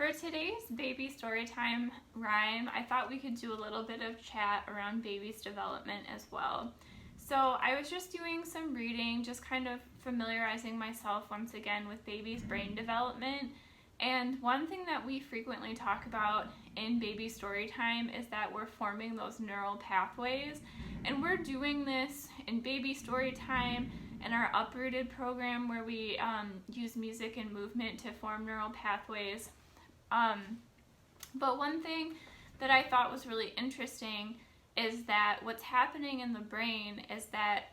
For today's baby storytime rhyme, I thought we could do a little bit of chat around baby's development as well. So I was just doing some reading, just kind of familiarizing myself once again with baby's brain development. And one thing that we frequently talk about in baby storytime is that we're forming those neural pathways. And we're doing this in baby storytime and our Uprooted program where we use music and movement to form neural pathways. But one thing that I thought was really interesting is that what's happening in the brain is that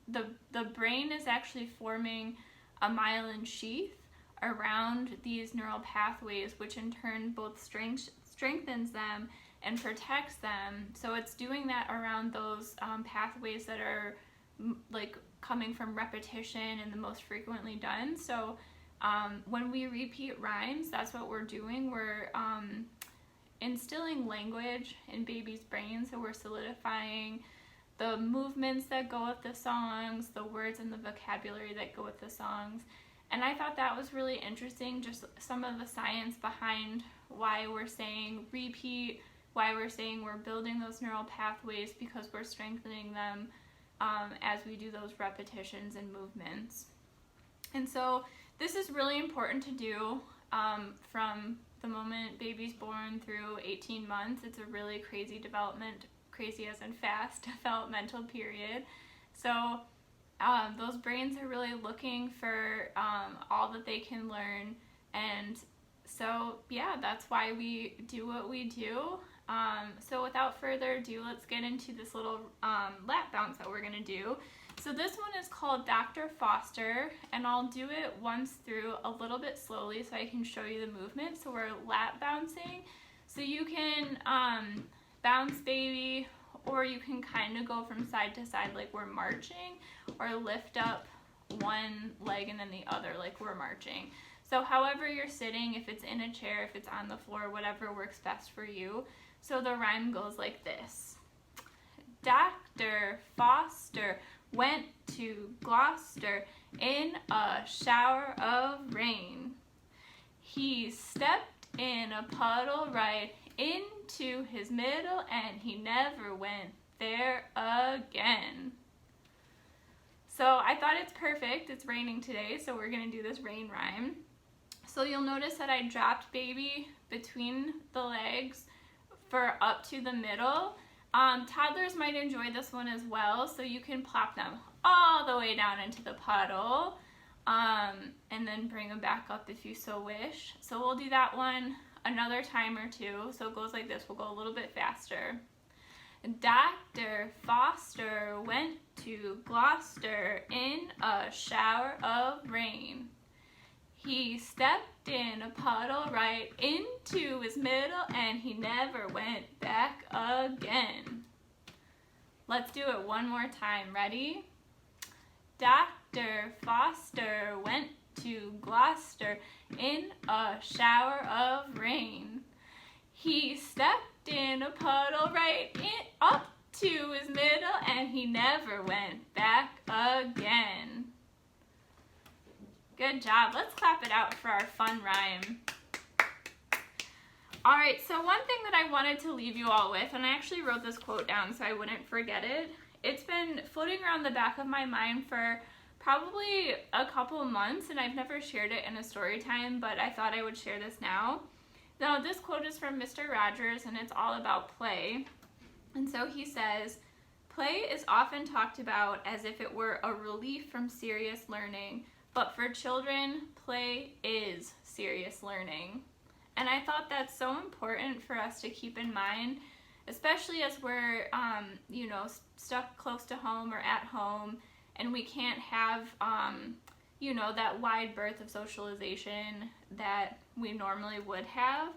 the brain is actually forming a myelin sheath around these neural pathways, which in turn both strengthens them and protects them. So it's doing that around those pathways that are like coming from repetition and the most frequently done. So when we repeat rhymes, that's what we're doing. We're instilling language in baby's brain, so we're solidifying the movements that go with the songs, the words and the vocabulary that go with the songs. And I thought that was really interesting, just some of the science behind why we're saying repeat, why we're saying we're building those neural pathways, because we're strengthening them as we do those repetitions and movements. And so this is really important to do from the moment baby's born through 18 months. It's a really crazy as in fast developmental period. So those brains are really looking for all that they can learn. And so yeah, that's why we do what we do. So without further ado, let's get into this little lap bounce that we're gonna do. So this one is called Dr. Foster, and I'll do it once through a little bit slowly so I can show you the movement. So we're lap bouncing. So you can bounce baby, or you can kind of go from side to side like we're marching, or lift up one leg and then the other like we're marching. So however you're sitting, if it's in a chair, if it's on the floor, whatever works best for you. So the rhyme goes like this. Dr. Foster went to Gloucester in a shower of rain. He stepped in a puddle right into his middle, and he never went there again. So I thought it's perfect. It's raining today, so we're gonna do this rain rhyme. So you'll notice that I dropped baby between the legs for up to the middle. Toddlers might enjoy this one as well, so you can plop them all the way down into the puddle and then bring them back up if you so wish. So we'll do that one another time or two. So it goes like this. We'll go a little bit faster. Dr. Foster went to Gloucester in a shower of rain. He stepped in a puddle right into his middle, and he never went back again. Let's do it one more time. Ready? Dr. Foster went to Gloucester in a shower of rain. He stepped in a puddle right up to his middle, and he never went back again. Good job. Let's clap it out for our fun rhyme. All right, so one thing that I wanted to leave you all with, and I actually wrote this quote down so I wouldn't forget it. It's been floating around the back of my mind for probably a couple of months, and I've never shared it in a story time, but I thought I would share this now. Now, this quote is from Mr. Rogers, and it's all about play. And so he says, "Play is often talked about as if it were a relief from serious learning. But for children, play is serious learning." And I thought that's so important for us to keep in mind, especially as we're, stuck close to home or at home, and we can't have, that wide berth of socialization that we normally would have.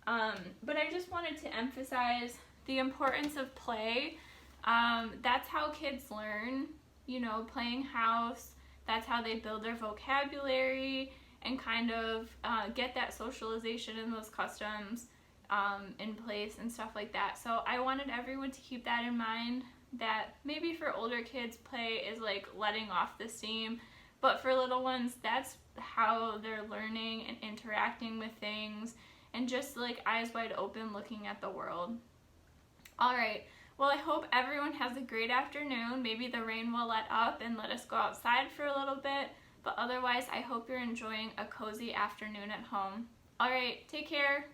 But I just wanted to emphasize the importance of play. That's how kids learn, playing house. That's how they build their vocabulary and kind of get that socialization and those customs in place and stuff like that. So I wanted everyone to keep that in mind, that maybe for older kids, play is like letting off the steam, But for little ones, that's how they're learning and interacting with things and just like eyes wide open looking at the world. All right. Well, I hope everyone has a great afternoon. Maybe the rain will let up and let us go outside for a little bit. But otherwise, I hope you're enjoying a cozy afternoon at home. All right. Take care.